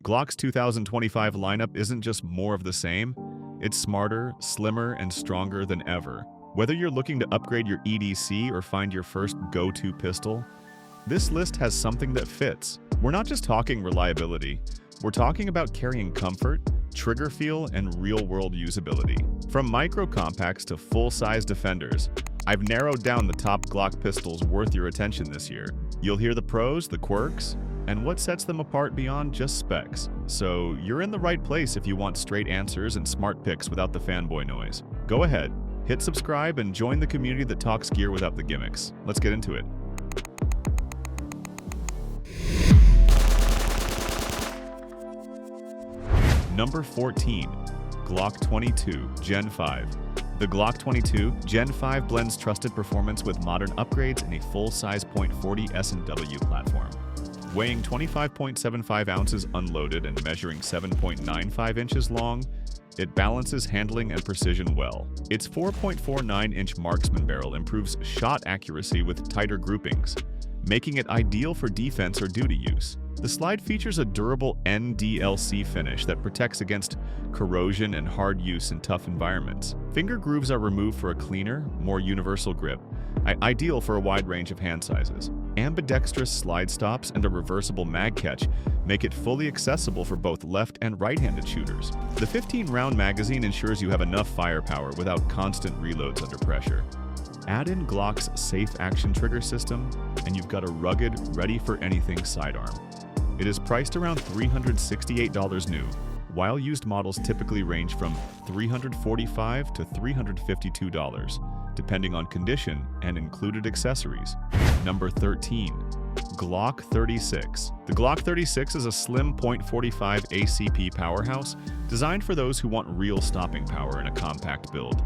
Glock's 2025 lineup isn't just more of the same, it's smarter, slimmer, and stronger than ever. Whether you're looking to upgrade your EDC or find your first go-to pistol, this list has something that fits. We're not just talking reliability, we're talking about carrying comfort, trigger feel, and real-world usability. From micro-compacts to full-size defenders, I've narrowed down the top Glock pistols worth your attention this year. You'll hear the pros, the quirks, and what sets them apart beyond just specs. So you're in the right place if you want straight answers and smart picks without the fanboy noise. Go ahead, hit subscribe, and join the community that talks gear without the gimmicks. Let's get into it. Number 14. Glock 22 Gen 5. The Glock 22 Gen 5 blends trusted performance with modern upgrades in a full-size .40 S&W platform. Weighing 25.75 ounces unloaded and measuring 7.95 inches long, it balances handling and precision well. Its 4.49-inch marksman barrel improves shot accuracy with tighter groupings, making it ideal for defense or duty use. The slide features a durable NDLC finish that protects against corrosion and hard use in tough environments. Finger grooves are removed for a cleaner, more universal grip, ideal for a wide range of hand sizes. Ambidextrous slide stops and a reversible mag catch make it fully accessible for both left and right-handed shooters. The 15-round magazine ensures you have enough firepower without constant reloads under pressure. Add in Glock's safe action trigger system, and you've got a rugged, ready-for-anything sidearm. It is priced around $368 new, while used models typically range from $345 to $352, depending on condition and included accessories. Number 13. Glock 36. The Glock 36 is a slim .45 ACP powerhouse designed for those who want real stopping power in a compact build.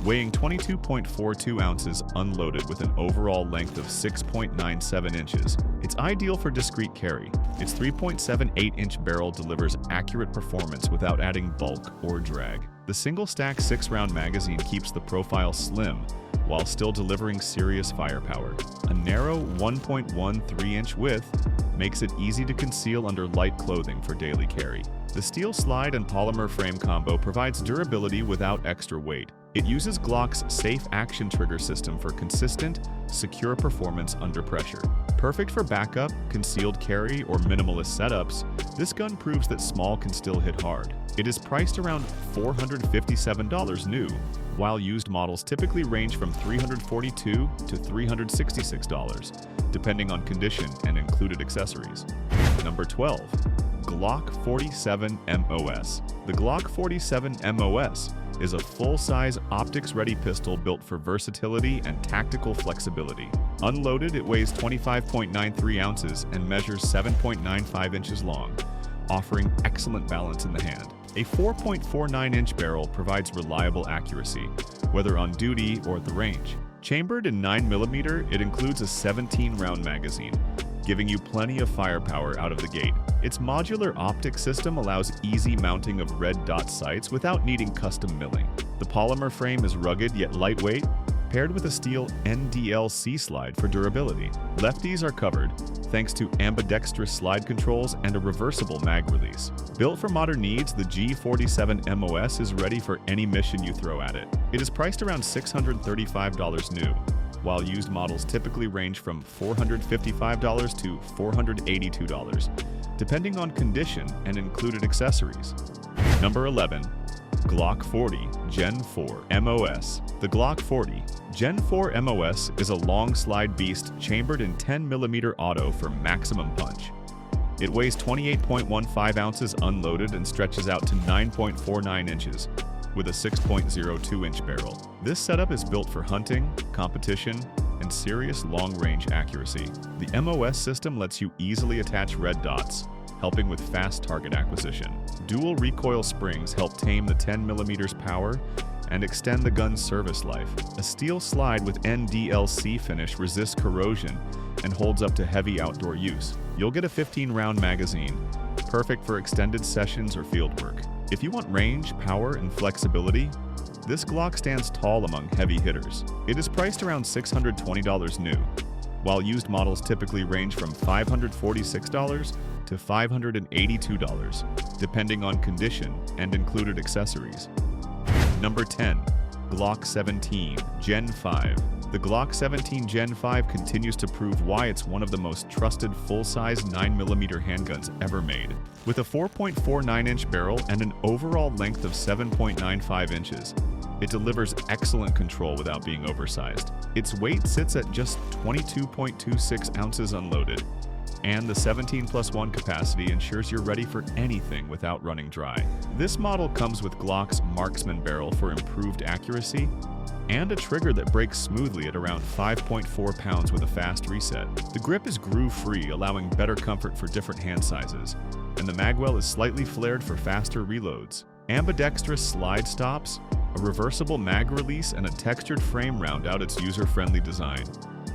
Weighing 22.42 ounces unloaded with an overall length of 6.97 inches, it's ideal for discreet carry. Its 3.78-inch barrel delivers accurate performance without adding bulk or drag. The single-stack 6-round magazine keeps the profile slim while still delivering serious firepower. A narrow 1.13-inch width makes it easy to conceal under light clothing for daily carry. The steel slide and polymer frame combo provides durability without extra weight. It uses Glock's safe action trigger system for consistent, secure performance under pressure. Perfect for backup, concealed carry, or minimalist setups, this gun proves that small can still hit hard. It is priced around $457 new, while used models typically range from $342 to $366, depending on condition and included accessories. Number 12. Glock 47 MOS. The Glock 47 MOS is a full-size optics-ready pistol built for versatility and tactical flexibility. Unloaded, it weighs 25.93 ounces and measures 7.95 inches long, offering excellent balance in the hand. A 4.49-inch barrel provides reliable accuracy, whether on duty or at the range. Chambered in 9mm, it includes a 17-round magazine, giving you plenty of firepower out of the gate. Its modular optic system allows easy mounting of red dot sights without needing custom milling. The polymer frame is rugged yet lightweight, paired with a steel NDLC slide for durability. Lefties are covered thanks to ambidextrous slide controls and a reversible mag release. Built for modern needs, the G47 MOS is ready for any mission you throw at it. It is priced around $635 new, while used models typically range from $455 to $482, depending on condition and included accessories. Number 11. Glock 40 Gen 4 MOS. The Glock 40 Gen 4 MOS is a long slide beast chambered in 10mm auto for maximum punch. It weighs 28.15 ounces unloaded and stretches out to 9.49 inches with a 6.02-inch barrel. This setup is built for hunting, competition, and serious long-range accuracy. The MOS system lets you easily attach red dots, helping with fast target acquisition. Dual recoil springs help tame the 10mm power and extend the gun's service life. A steel slide with NDLC finish resists corrosion and holds up to heavy outdoor use. You'll get a 15-round magazine, perfect for extended sessions or field work. If you want range, power, and flexibility, this Glock stands tall among heavy hitters. It is priced around $620 new, while used models typically range from $546 to $582, depending on condition and included accessories. Number 10. Glock 17 Gen 5. The Glock 17 Gen 5 continues to prove why it's one of the most trusted full-size 9mm handguns ever made. With a 4.49-inch barrel and an overall length of 7.95 inches, it delivers excellent control without being oversized. Its weight sits at just 22.26 ounces unloaded, and the 17+1 capacity ensures you're ready for anything without running dry. This model comes with Glock's Marksman barrel for improved accuracy, and a trigger that breaks smoothly at around 5.4 pounds with a fast reset. The grip is groove-free, allowing better comfort for different hand sizes, and the magwell is slightly flared for faster reloads. Ambidextrous slide stops, a reversible mag release, and a textured frame round out its user-friendly design.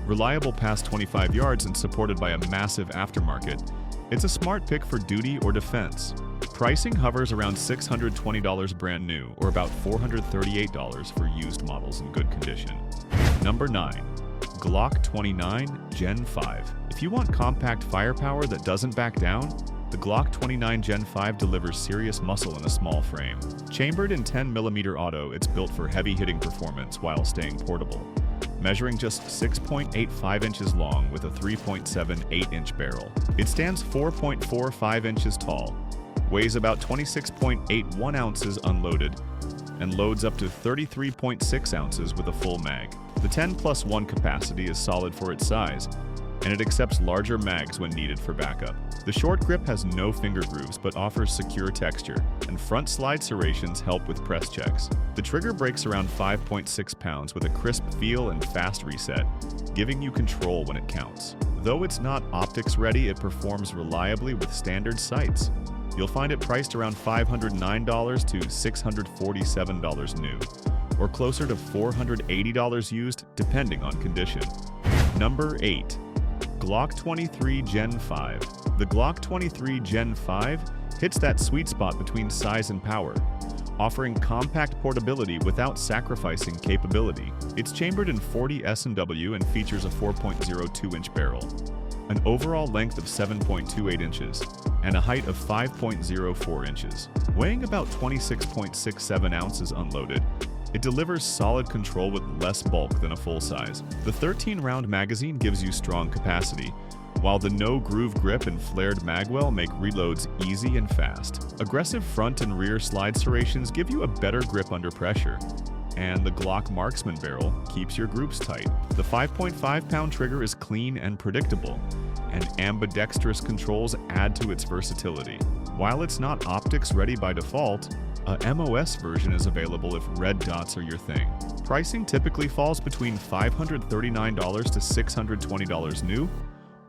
Reliable past 25 yards and supported by a massive aftermarket, it's a smart pick for duty or defense. Pricing hovers around $620 brand new, or about $438 for used models in good condition. Number 9. Glock 29 Gen 5. If you want compact firepower that doesn't back down, the Glock 29 Gen 5 delivers serious muscle in a small frame. Chambered in 10mm auto, it's built for heavy-hitting performance while staying portable. Measuring just 6.85 inches long with a 3.78-inch barrel. It stands 4.45 inches tall, weighs about 26.81 ounces unloaded, and loads up to 33.6 ounces with a full mag. The 10+1 capacity is solid for its size, and it accepts larger mags when needed for backup. The short grip has no finger grooves but offers secure texture, and front slide serrations help with press checks. The trigger breaks around 5.6 pounds with a crisp feel and fast reset, giving you control when it counts. Though it's not optics ready, it performs reliably with standard sights. You'll find it priced around $509 to $647 new, or closer to $480 used depending on condition. Number 8. Glock 23 Gen 5. The Glock 23 Gen 5 hits that sweet spot between size and power, offering compact portability without sacrificing capability. It's chambered in 40 S&W and features a 4.02-inch barrel, an overall length of 7.28 inches, and a height of 5.04 inches. Weighing about 26.67 ounces unloaded, it delivers solid control with less bulk than a full-size. The 13-round magazine gives you strong capacity, while the no-groove grip and flared magwell make reloads easy and fast. Aggressive front and rear slide serrations give you a better grip under pressure, and the Glock Marksman barrel keeps your groups tight. The 5.5-pound trigger is clean and predictable, and ambidextrous controls add to its versatility. While it's not optics ready by default, a MOS version is available if red dots are your thing. Pricing typically falls between $539 to $620 new,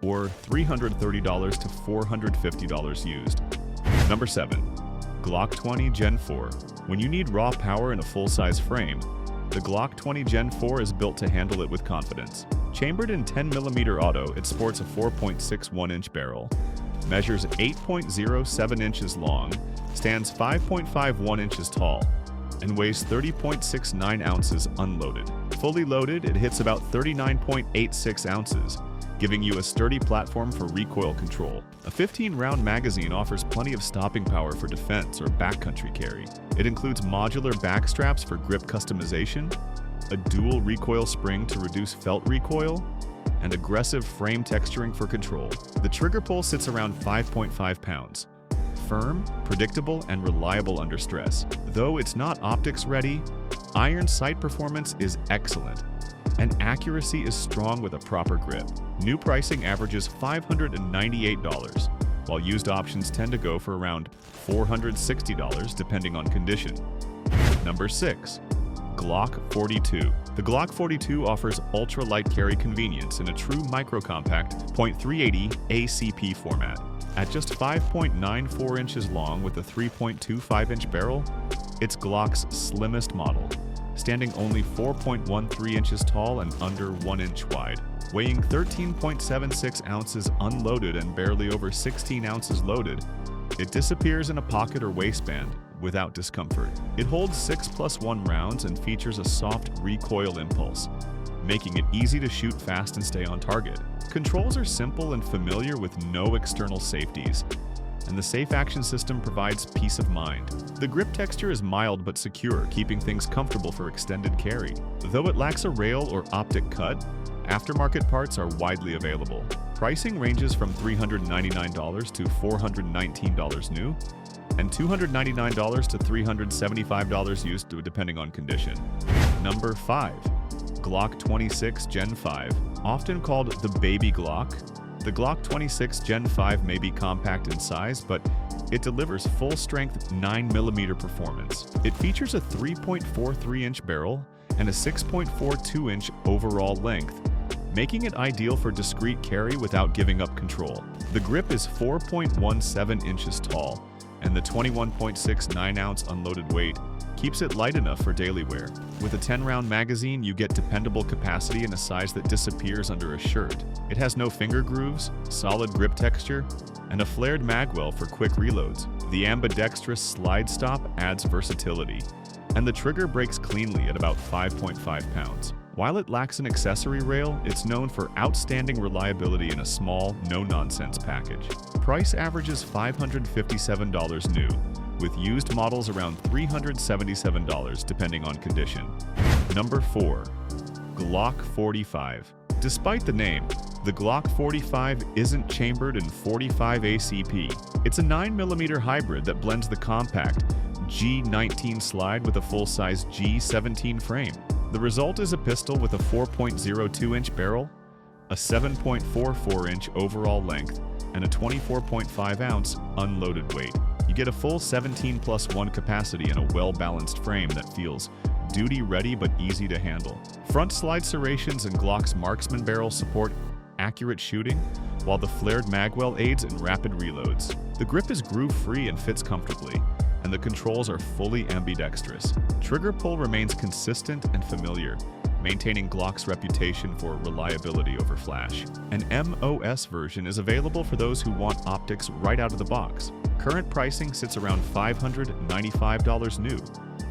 or $330 to $450 used. Number 7. Glock 20 Gen 4. When you need raw power in a full-size frame, the Glock 20 Gen 4 is built to handle it with confidence. Chambered in 10mm auto, it sports a 4.61-inch barrel, measures 8.07 inches long, stands 5.51 inches tall, and weighs 30.69 ounces unloaded. Fully loaded, it hits about 39.86 ounces, giving you a sturdy platform for recoil control. A 15-round magazine offers plenty of stopping power for defense or backcountry carry. It includes modular back straps for grip customization, a dual recoil spring to reduce felt recoil, and aggressive frame texturing for control. The trigger pull sits around 5.5 pounds. Firm, predictable, and reliable under stress. Though it's not optics ready, iron sight performance is excellent, and accuracy is strong with a proper grip. New pricing averages $598, while used options tend to go for around $460 depending on condition. Number 6. Glock 42. The Glock 42 offers ultra-light carry convenience in a true micro-compact .380 ACP format. At just 5.94 inches long with a 3.25-inch barrel, it's Glock's slimmest model, standing only 4.13 inches tall and under 1 inch wide. Weighing 13.76 ounces unloaded and barely over 16 ounces loaded, it disappears in a pocket or waistband without discomfort. It holds 6+1 rounds and features a soft recoil impulse, making it easy to shoot fast and stay on target. Controls are simple and familiar with no external safeties, and the safe action system provides peace of mind. The grip texture is mild but secure, keeping things comfortable for extended carry. Though it lacks a rail or optic cut, aftermarket parts are widely available. Pricing ranges from $399 to $419 new, and $299 to $375 used depending on condition. Number 5. Glock 26 Gen 5. Often called the Baby Glock, the Glock 26 Gen 5 may be compact in size, but it delivers full-strength 9mm performance. It features a 3.43-inch barrel and a 6.42-inch overall length, making it ideal for discreet carry without giving up control. The grip is 4.17 inches tall, and the 21.69-ounce unloaded weight keeps it light enough for daily wear. With a 10-round magazine, you get dependable capacity in a size that disappears under a shirt. It has no finger grooves, solid grip texture, and a flared magwell for quick reloads. The ambidextrous slide stop adds versatility, and the trigger breaks cleanly at about 5.5 pounds. While it lacks an accessory rail, it's known for outstanding reliability in a small, no-nonsense package. Price averages $557 new, with used models around $377 depending on condition. Number 4. Glock 45. Despite the name, the Glock 45 isn't chambered in 45 ACP. It's a 9mm hybrid that blends the compact G19 slide with a full-size G17 frame. The result is a pistol with a 4.02-inch barrel, a 7.44-inch overall length, and a 24.5-ounce unloaded weight. You get a full 17+1 capacity and a well-balanced frame that feels duty-ready but easy to handle. Front slide serrations and Glock's marksman barrel support accurate shooting, while the flared magwell aids in rapid reloads. The grip is groove-free and fits comfortably, and the controls are fully ambidextrous. Trigger pull remains consistent and familiar, maintaining Glock's reputation for reliability over flash. An MOS version is available for those who want optics right out of the box. Current pricing sits around $595 new,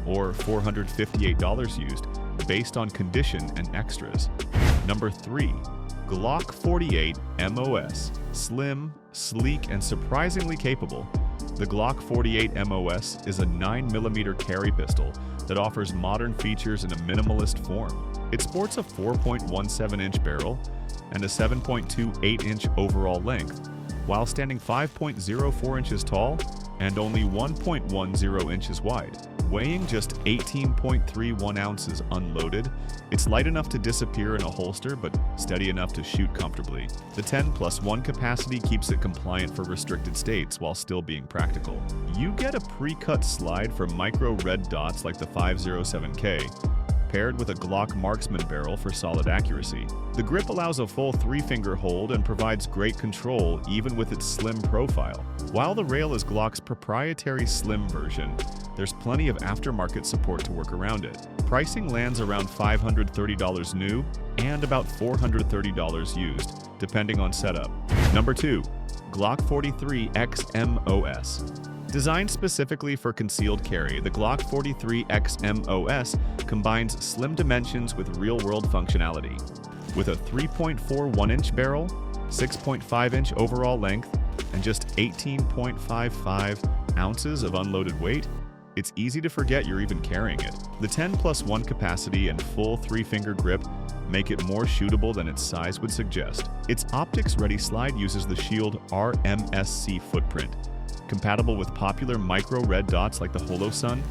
or $458 used, based on condition and extras. Number 3. Glock 48 MOS. Slim, sleek, and surprisingly capable, the Glock 48 MOS is a 9mm carry pistol that offers modern features in a minimalist form. It sports a 4.17-inch barrel and a 7.28-inch overall length, while standing 5.04 inches tall and only 1.10 inches wide. Weighing just 18.31 ounces unloaded, it's light enough to disappear in a holster but steady enough to shoot comfortably. The 10+1 capacity keeps it compliant for restricted states while still being practical. You get a pre-cut slide for micro red dots like the 507K, paired with a Glock marksman barrel for solid accuracy. The grip allows a full 3-finger hold and provides great control even with its slim profile. While the rail is Glock's proprietary slim version, there's plenty of aftermarket support to work around it. Pricing lands around $530 new and about $430 used, depending on setup. Number 2. Glock 43 XMOS. Designed specifically for concealed carry, the Glock 43 XMOS combines slim dimensions with real-world functionality. With a 3.41-inch barrel, 6.5-inch overall length, and just 18.55 ounces of unloaded weight, it's easy to forget you're even carrying it. The 10+1 capacity and full 3-finger grip make it more shootable than its size would suggest. Its optics-ready slide uses the Shield RMSC footprint, compatible with popular micro red dots like the Holosun,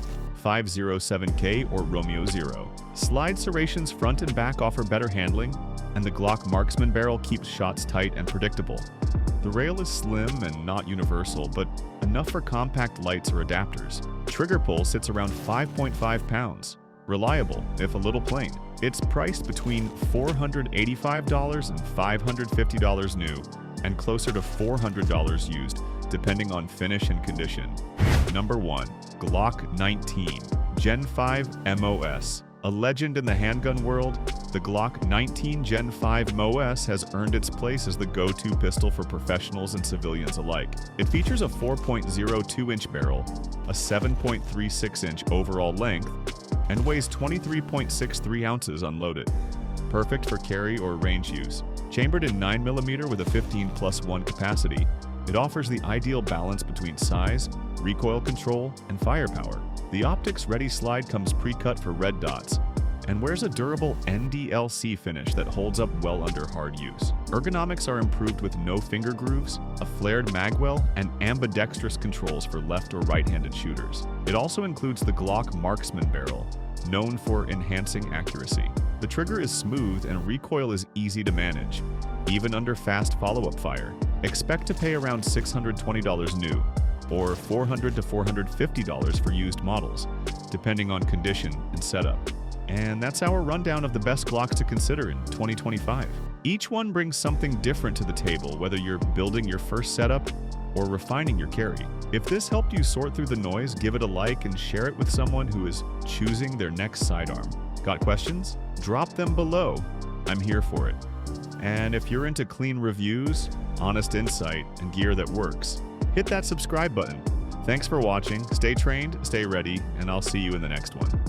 507K, or Romeo 0. Slide serrations front and back offer better handling, and the Glock marksman barrel keeps shots tight and predictable. The rail is slim and not universal, but enough for compact lights or adapters. Trigger pull sits around 5.5 pounds. Reliable, if a little plain. It's priced between $485 and $550 new, and closer to $400 used, depending on finish and condition. Number 1. Glock 19 Gen 5 MOS. A legend in the handgun world, the Glock 19 Gen 5 MOS has earned its place as the go-to pistol for professionals and civilians alike. It features a 4.02-inch barrel, a 7.36-inch overall length, and weighs 23.63 ounces unloaded. Perfect for carry or range use. Chambered in 9mm with a 15+1 capacity, it offers the ideal balance between size, recoil control, and firepower. The optics ready slide comes pre-cut for red dots and wears a durable NDLC finish that holds up well under hard use. Ergonomics are improved with no finger grooves, a flared magwell, and ambidextrous controls for left or right-handed shooters. It also includes the Glock Marksman barrel, known for enhancing accuracy. The trigger is smooth and recoil is easy to manage, even under fast follow-up fire. Expect to pay around $620 new, or $400 to $450 for used models, depending on condition and setup. And that's our rundown of the best Glocks to consider in 2025. Each one brings something different to the table, whether you're building your first setup or refining your carry. If this helped you sort through the noise, give it a like and share it with someone who is choosing their next sidearm. Got questions? Drop them below. I'm here for it. And if you're into clean reviews, honest insight, and gear that works, hit that subscribe button. Thanks for watching, stay trained, stay ready, and I'll see you in the next one.